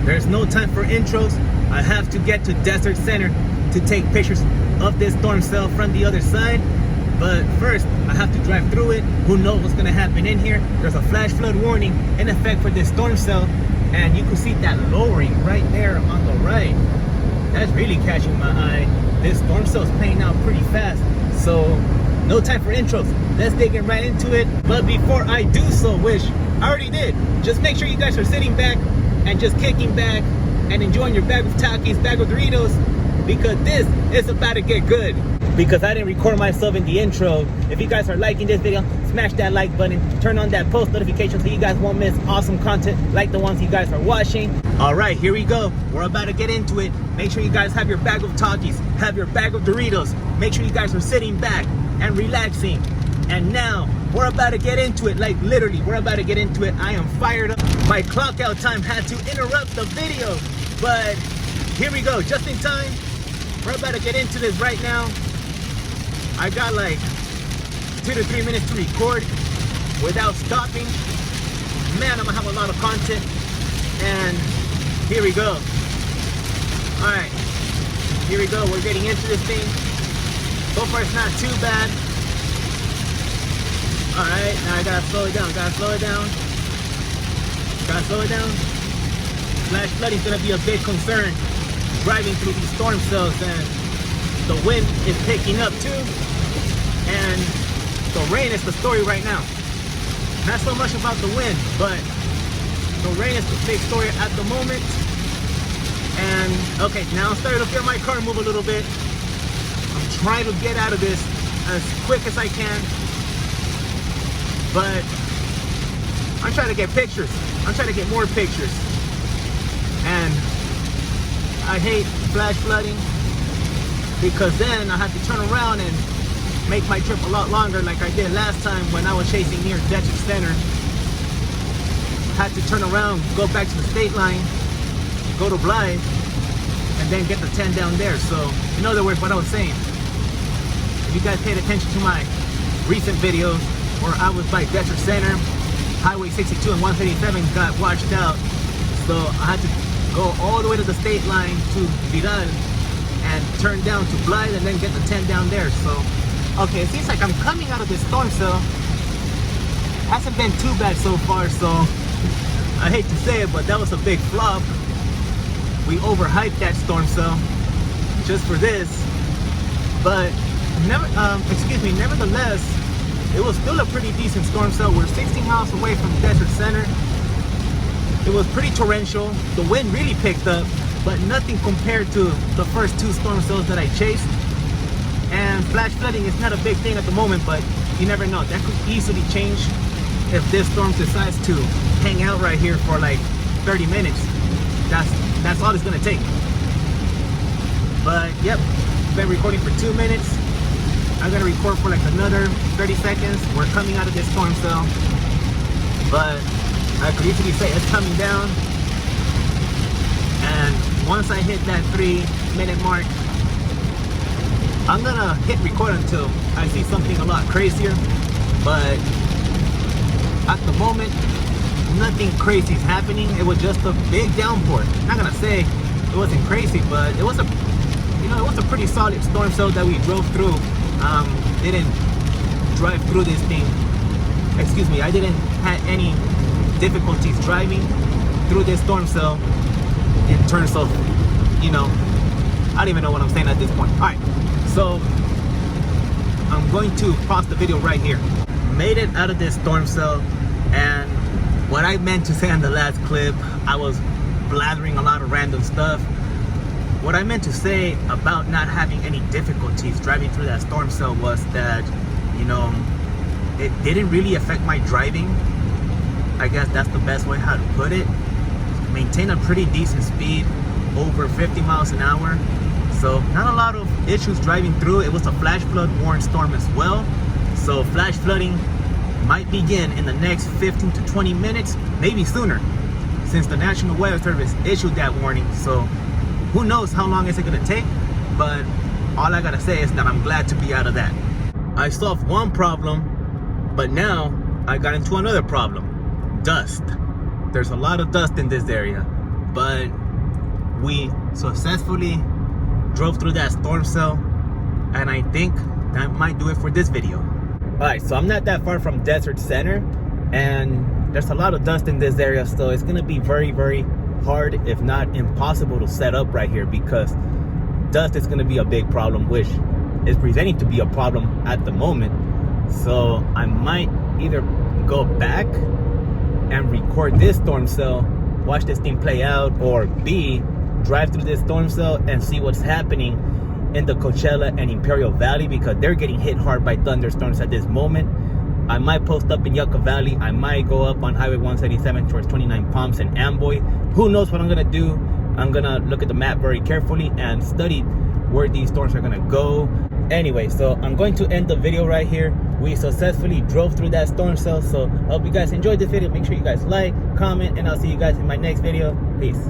there's no time for intros. I have to get to Desert Center to take pictures of this storm cell from the other side. But first, I have to drive through it. Who knows what's gonna happen in here? There's a flash flood warning in effect for this storm cell, and you can see that lowering right there on the right. That's really catching my eye. This storm cell is playing out pretty fast, so no time for intros. Let's dig in right into it. But before I do so, which I already did, just make sure you guys are sitting back and just kicking back and enjoying your bag of Takis, bag of Doritos, because this is about to get good. Because I didn't record myself in the intro. If you guys are liking this video, smash that like button, turn on that post notification so you guys won't miss awesome content like the ones you guys are watching. All right, here we go. We're about to get into it. Make sure you guys have your bag of Takis, have your bag of Doritos. Make sure you guys are sitting back and relaxing. And now we're about to get into it. Like literally, we're about to get into it. I am fired up. My clock out time had to interrupt the video, but here we go, just in time. We're about to get into this right now. I got like 2 to 3 minutes to record without stopping. Man, I'm gonna have a lot of content. And here we go. All right, here we go. We're getting into this thing. So far, it's not too bad. All right, now I gotta slow it down. Gotta slow it down. Flash flooding is gonna be a big concern driving through these storm cells, and the wind is picking up too. And the rain is the story right now. Not so much about the wind, but the rain is the big story at the moment. And okay, now I'm starting to feel my car move a little bit. I'm trying to get out of this as quick as I can, but I'm trying to get pictures. I'm trying to get more pictures. And I hate flash flooding, because then I have to turn around and make my trip a lot longer, like I did last time when I was chasing near Desert Center. Had to turn around, go back to the state line, go to Blythe, and then get the 10 down there. So in other words, what I was saying, if you guys paid attention to my recent videos where I was by Desert Center, Highway 62 and 137 got washed out, so I had to go all the way to the state line to Vidal and turn down to Blythe and then get the 10 down there. So okay, it seems like I'm coming out of this storm cell. Hasn't been too bad so far, so I hate to say it, but that was a big flop. We overhyped that storm cell just for this. But nevertheless, it was still a pretty decent storm cell. We're 16 miles away from Desert Center. It was pretty torrential. The wind really picked up, but nothing compared to the first 2 storm cells that I chased. And flash flooding is not a big thing at the moment, but you never know. That could easily change if this storm decides to hang out right here for like 30 minutes. That's all it's gonna take. But yep, been recording for 2 minutes. I'm gonna record for like another 30 seconds. We're coming out of this storm cell, but I could easily say it's coming down. And once I hit that 3-minute mark, I'm gonna hit record until I see something a lot crazier. But at the moment, nothing crazy is happening. It was just a big downpour. I'm not gonna say it wasn't crazy, but it was a pretty solid storm cell that we drove through. Didn't drive through this thing. Excuse me, I didn't have any difficulties driving through this storm cell in terms of, I don't even know what I'm saying at this point. All right. So I'm going to pause the video right here. Made it out of this storm cell, and what I meant to say on the last clip, I was blathering a lot of random stuff. What I meant to say about not having any difficulties driving through that storm cell was that, it didn't really affect my driving. I guess that's the best way how to put it. Maintain a pretty decent speed, over 50 miles an hour. So not a lot of issues driving through. It was a flash flood warned storm as well. So flash flooding might begin in the next 15 to 20 minutes, maybe sooner, since the National Weather Service issued that warning. So who knows how long is it gonna take, but all I gotta say is that I'm glad to be out of that. I solved one problem, but now I got into another problem. Dust. There's a lot of dust in this area. but we successfully drove through that storm cell, and I think that might do it for this video. Alright, so I'm not that far from Desert Center, and there's a lot of dust in this area, so it's gonna be very, very hard, if not impossible, to set up right here, because dust is gonna be a big problem, which is presenting to be a problem at the moment. So I might either go back and record this storm cell, watch this thing play out, or B, drive through this storm cell and see what's happening in the Coachella and Imperial Valley, because they're getting hit hard by thunderstorms at this moment. I might post up in Yucca Valley. I might go up on Highway 177 towards 29 Palms and Amboy. Who knows what I'm gonna do? I'm gonna look at the map very carefully and study where these storms are gonna go. Anyway, so I'm going to end the video right here. We successfully drove through that storm cell, so I hope you guys enjoyed this video. Make sure you guys like, comment, and I'll see you guys in my next video. Peace.